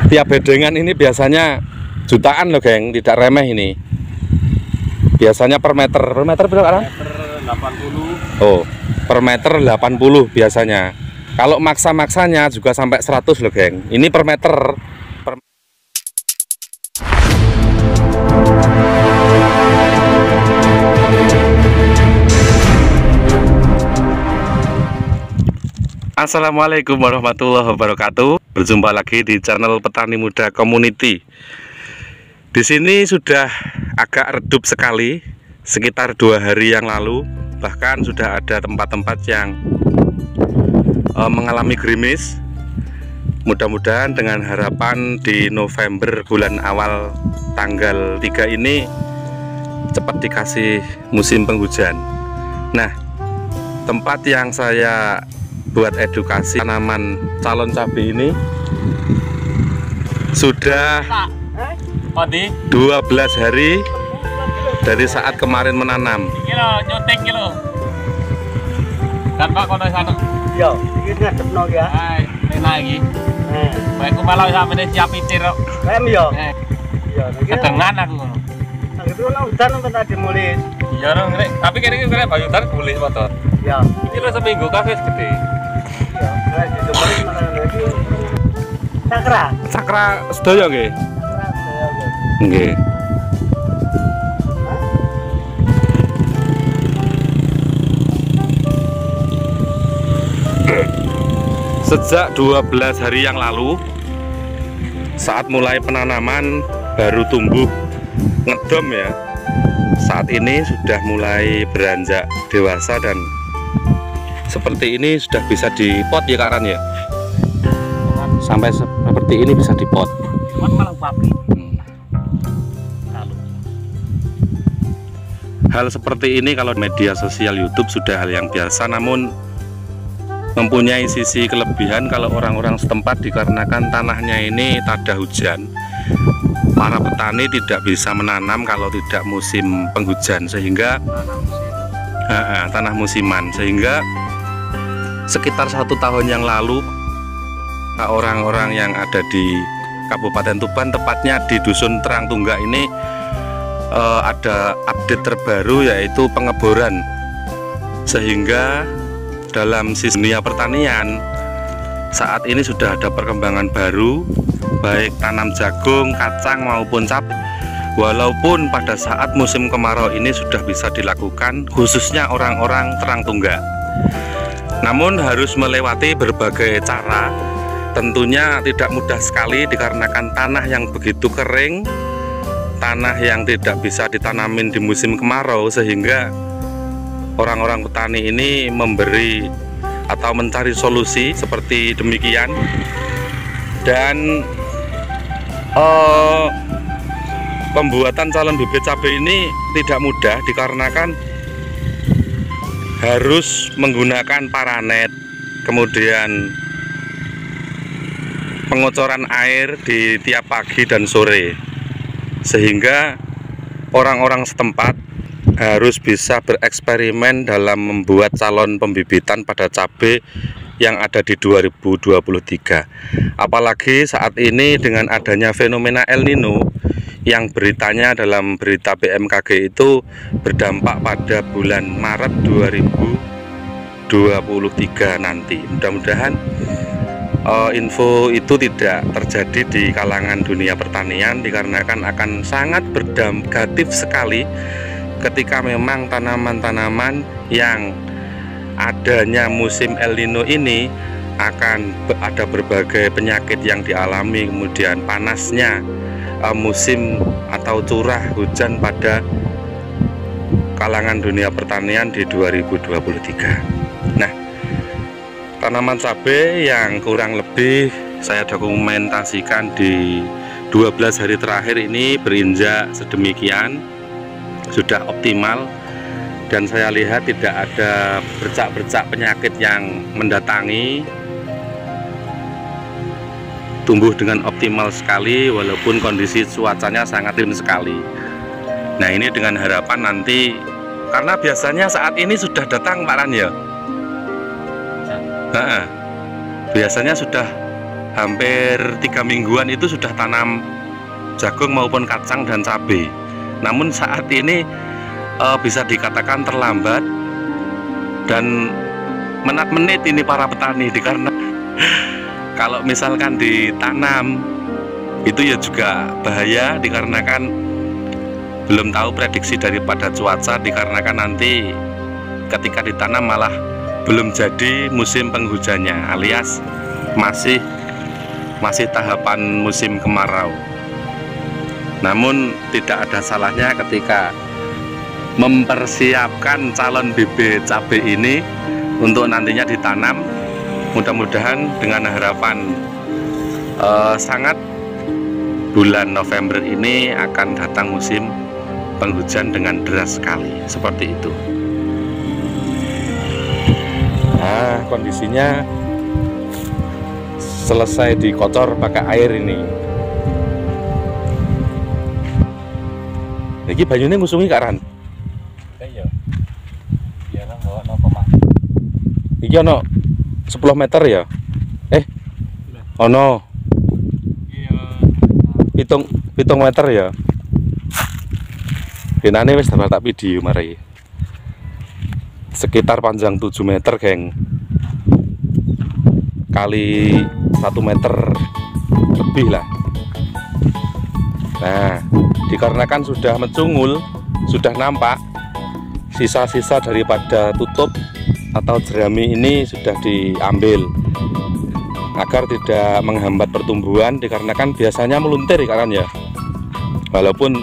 Tiap bedengan ini biasanya jutaan loh geng, tidak remeh ini. Biasanya per meter berapa kan? Per 80. Oh, per meter 80 biasanya. Kalau maksa-maksanya juga sampai 100 loh geng. Ini per meter. Assalamualaikum warahmatullahi wabarakatuh. Berjumpa lagi di channel Petani Muda Community. Di sini sudah agak redup sekali, sekitar 2 hari yang lalu. Bahkan sudah ada tempat-tempat yang mengalami gerimis. Mudah-mudahan dengan harapan di November bulan awal tanggal 3 ini cepat dikasih musim penghujan. Nah, tempat yang saya buat edukasi tanaman calon cabai ini sudah 12 hari dari saat kemarin menanam. Nyontek kilo. Dan Pak kono sana. Yo, iki ngadepno ya. Hai, enak iki. Baik ku malah sampe siap pitir kok. Rem yo. Iya, iki. Kedengan aku ngono. Itu ono udan untuk tadi mulai. Iya dong, Rek. Tapi kene iki bayu udan boleh motor. Ya. Iki lho seminggu kafe gede. Iya, nek dijumpai mana lagi. Sakra. Sakra sedaya nggih. Nggih. Sejak 12 hari yang lalu, saat mulai penanaman baru tumbuh ngedom ya, saat ini sudah mulai beranjak dewasa dan seperti ini sudah bisa dipot ya Kak Ran ya. Sampai seperti ini bisa dipot. Pot malah pabrik. Hal seperti ini kalau media sosial YouTube sudah hal yang biasa, namun mempunyai sisi kelebihan kalau orang-orang setempat dikarenakan tanahnya ini tak ada hujan. Para petani tidak bisa menanam kalau tidak musim penghujan, sehingga tanah musiman, sehingga sekitar 1 tahun yang lalu orang-orang yang ada di Kabupaten Tuban, tepatnya di Dusun Terang Tunggak ini ada update terbaru, yaitu pengeboran, sehingga dalam sisi dunia pertanian saat ini sudah ada perkembangan baru, baik tanam jagung, kacang maupun cabai. Walaupun pada saat musim kemarau ini sudah bisa dilakukan, khususnya orang-orang Terang Tunggak, namun harus melewati berbagai cara. Tentunya tidak mudah sekali dikarenakan tanah yang begitu kering, tanah yang tidak bisa ditanamin di musim kemarau, sehingga orang-orang petani ini memberi atau mencari solusi seperti demikian. Dan pembuatan calon bibit cabai ini tidak mudah dikarenakan harus menggunakan paranet, kemudian pengocoran air di tiap pagi dan sore, sehingga orang-orang setempat harus bisa bereksperimen dalam membuat calon pembibitan pada cabai yang ada di 2023. Apalagi saat ini dengan adanya fenomena El Nino yang beritanya dalam berita BMKG itu berdampak pada bulan Maret 2023 nanti. Mudah-mudahan info itu tidak terjadi di kalangan dunia pertanian, dikarenakan akan sangat berdampak negatif sekali ketika memang tanaman-tanaman yang adanya musim El Nino ini akan ada berbagai penyakit yang dialami, kemudian panasnya musim atau curah hujan pada kalangan dunia pertanian di 2023. Nah, tanaman cabai yang kurang lebih saya dokumentasikan di 12 hari terakhir ini berinjak sedemikian, sudah optimal, dan saya lihat tidak ada bercak-bercak penyakit yang mendatangi, tumbuh dengan optimal sekali walaupun kondisi cuacanya sangat dingin sekali. Nah, ini dengan harapan nanti, karena biasanya saat ini sudah datang Pak Ran ya, biasanya sudah hampir 3 mingguan itu sudah tanam jagung maupun kacang dan cabai. Namun saat ini bisa dikatakan terlambat dan menit ini para petani, karena kalau misalkan ditanam itu ya juga bahaya, dikarenakan belum tahu prediksi daripada cuaca, dikarenakan nanti ketika ditanam malah belum jadi musim penghujannya, alias masih tahapan musim kemarau. Namun tidak ada salahnya ketika mempersiapkan calon bibit cabai ini untuk nantinya ditanam. Mudah-mudahan dengan harapan sangat bulan November ini akan datang musim penghujan dengan deras sekali, seperti itu. Nah, kondisinya selesai dikocor pakai air ini. Iki banyune ngusungi Kak Ran. Iya. Iya nang bawa nopo Mak. Iki ono 10 meter ya? Ono. Iya. Pitung meter ya. Genane wis tak video mari. Sekitar panjang 7 meter, geng. Kali 1 meter lebih lah. Nah, dikarenakan sudah mencungul, sudah nampak sisa-sisa daripada tutup atau jerami ini sudah diambil agar tidak menghambat pertumbuhan, dikarenakan biasanya meluntir kan ya. Walaupun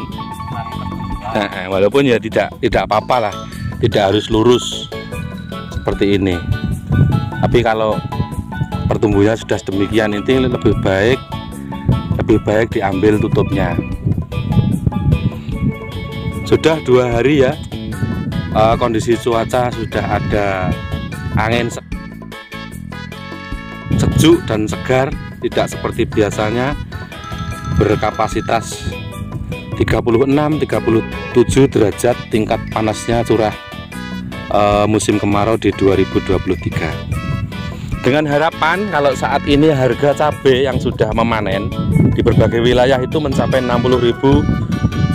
ya tidak apa-apa lah, tidak harus lurus seperti ini. Tapi kalau pertumbuhannya sudah sedemikian, ini lebih baik diambil tutupnya. Sudah 2 hari ya, kondisi cuaca sudah ada angin sejuk dan segar, tidak seperti biasanya berkapasitas 36-37 derajat tingkat panasnya curah musim kemarau di 2023. Dengan harapan kalau saat ini harga cabai yang sudah memanen di berbagai wilayah itu mencapai 60.000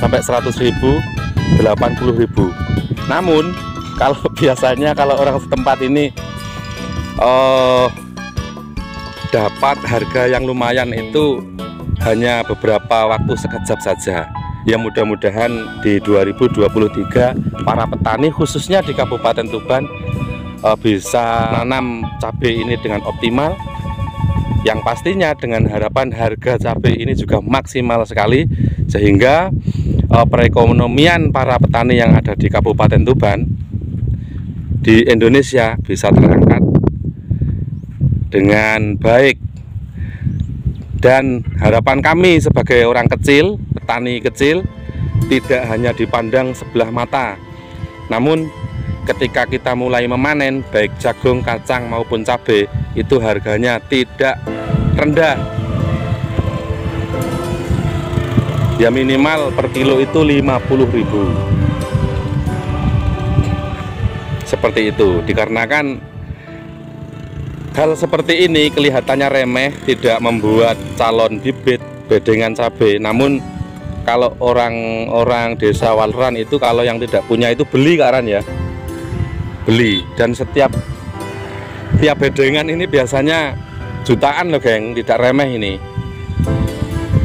sampai 100.000, 80.000. Namun kalau biasanya kalau orang setempat ini dapat harga yang lumayan itu hanya beberapa waktu sekejap saja. Ya mudah-mudahan di 2023 para petani khususnya di Kabupaten Tuban bisa menanam cabai ini dengan optimal, yang pastinya dengan harapan harga cabai ini juga maksimal sekali, sehingga perekonomian para petani yang ada di Kabupaten Tuban di Indonesia bisa terangkat dengan baik. Dan harapan kami sebagai orang kecil, petani kecil, tidak hanya dipandang sebelah mata, namun ketika kita mulai memanen baik jagung, kacang maupun cabai, itu harganya tidak rendah. Ya minimal per kilo itu 50.000. Seperti itu, dikarenakan hal seperti ini kelihatannya remeh, tidak membuat calon bibit bedengan cabai. Namun kalau orang-orang desa Walran itu kalau yang tidak punya itu beli Kak Ran ya. Beli, dan setiap bedengan ini biasanya jutaan loh geng, tidak remeh ini.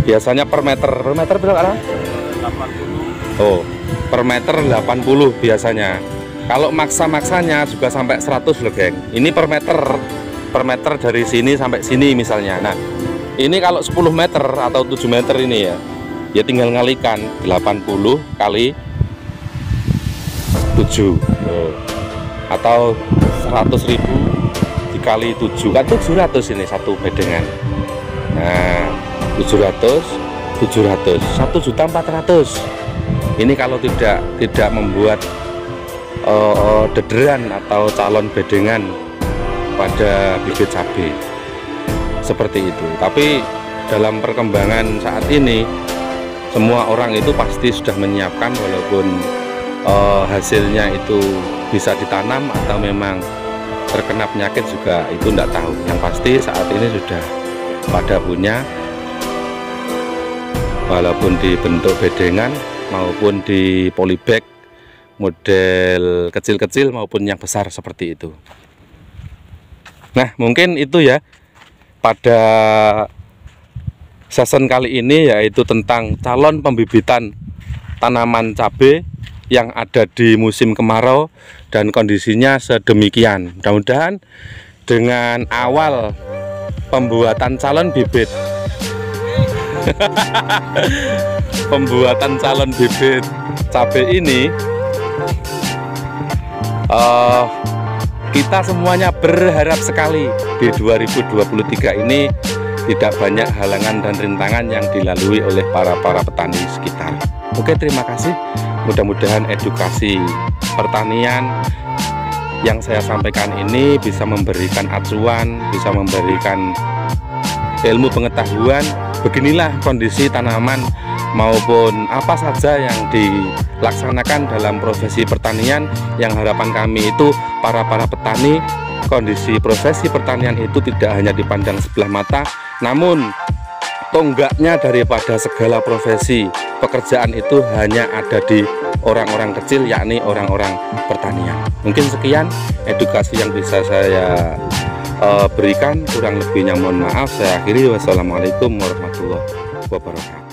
Biasanya per meter berapa kan? 80. Oh, per meter 80 biasanya. Kalau maksa-maksanya juga sampai 100 loh geng. Ini per meter dari sini sampai sini misalnya. Nah, ini kalau 10 meter atau 7 meter ini ya tinggal ngalikan 80 kali 7. Atau 100.000 dikali 7 kan 700 ini satu bedengan. Nah 700 1.400.000. Ini kalau tidak membuat dederan atau calon bedengan pada bibit cabai seperti itu. Tapi dalam perkembangan saat ini semua orang itu pasti sudah menyiapkan, walaupun hasilnya itu bisa ditanam atau memang terkena penyakit juga itu tidak tahu. Yang pasti saat ini sudah pada punya, walaupun dibentuk bedengan maupun di polybag model kecil-kecil maupun yang besar seperti itu. Nah, mungkin itu ya pada season kali ini, yaitu tentang calon pembibitan tanaman cabai yang ada di musim kemarau dan kondisinya sedemikian. Mudah-mudahan dengan awal pembuatan calon bibit pembuatan calon bibit cabai ini, kita semuanya berharap sekali di 2023 ini tidak banyak halangan dan rintangan yang dilalui oleh para petani sekitar. Oke, terima kasih. Mudah-mudahan edukasi pertanian yang saya sampaikan ini bisa memberikan acuan, bisa memberikan ilmu pengetahuan. Beginilah kondisi tanaman maupun apa saja yang dilaksanakan dalam profesi pertanian, yang harapan kami itu para petani, kondisi profesi pertanian itu tidak hanya dipandang sebelah mata, namun tonggaknya daripada segala profesi pekerjaan itu hanya ada di orang-orang kecil, yakni orang-orang pertanian. Mungkin sekian edukasi yang bisa saya berikan, kurang lebihnya mohon maaf. Saya akhiri, wassalamualaikum warahmatullahi wabarakatuh.